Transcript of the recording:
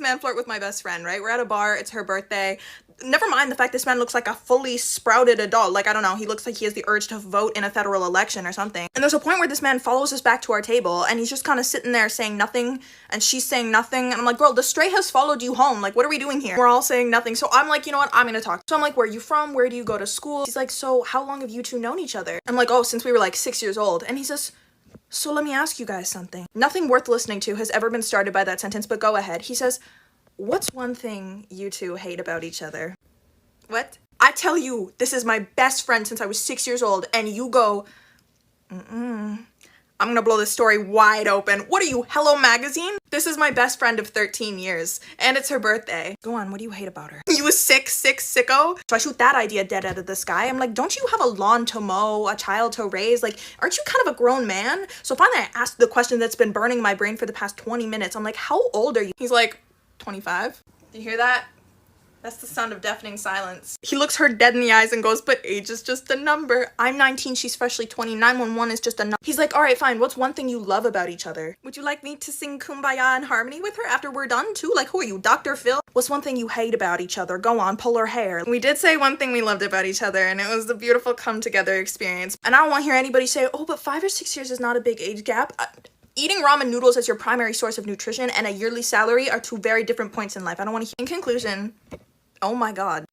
man flirt with my best friend, right? We're at a bar, it's her birthday. Never mind the fact this man looks like a fully sprouted adult. Like, I don't know, he looks like he has the urge to vote in a federal election or something. And there's a point where this man follows us back to our table, and he's just kind of sitting there saying nothing, and she's saying nothing, and I'm like, girl, the stray has followed you home. Like, what are we doing here? We're all saying nothing. So I'm like, you know what, I'm gonna talk. So I'm like, where are you from? Where do you go to school? He's like, so how long have you two known each other? I'm like, oh, since we were like 6 years old. And he says, so let me ask you guys something. Nothing worth listening to has ever been started by that sentence, but go ahead. He says, what's one thing you two hate about each other? What? I tell you, this is my best friend since I was 6 years old, and you go, I'm gonna blow this story wide open. What are you, Hello Magazine? This is my best friend of 13 years, and it's her birthday. Go on, what do you hate about her? You a sick sicko? So I shoot that idea dead out of the sky. I'm like, don't you have a lawn to mow, a child to raise? Like, aren't you kind of a grown man? So finally I asked the question that's been burning my brain for the past 20 minutes. I'm like, how old are you? He's like, 25. Do you hear that? That's the sound of deafening silence. He looks her dead in the eyes and goes, but age is just a number. I'm 19, she's freshly 20. 911 is just a number. He's like, all right, fine. What's one thing you love about each other? Would you like me to sing Kumbaya in harmony with her after we're done too? Like, who are you, Dr. Phil? What's one thing you hate about each other? Go on, pull her hair. We did say one thing we loved about each other, and it was the beautiful come together experience. And I don't want to hear anybody say, oh, but 5 or 6 years is not a big age gap. Eating ramen noodles as your primary source of nutrition and a yearly salary are two very different points in life. I don't want to hear. In conclusion, oh my god.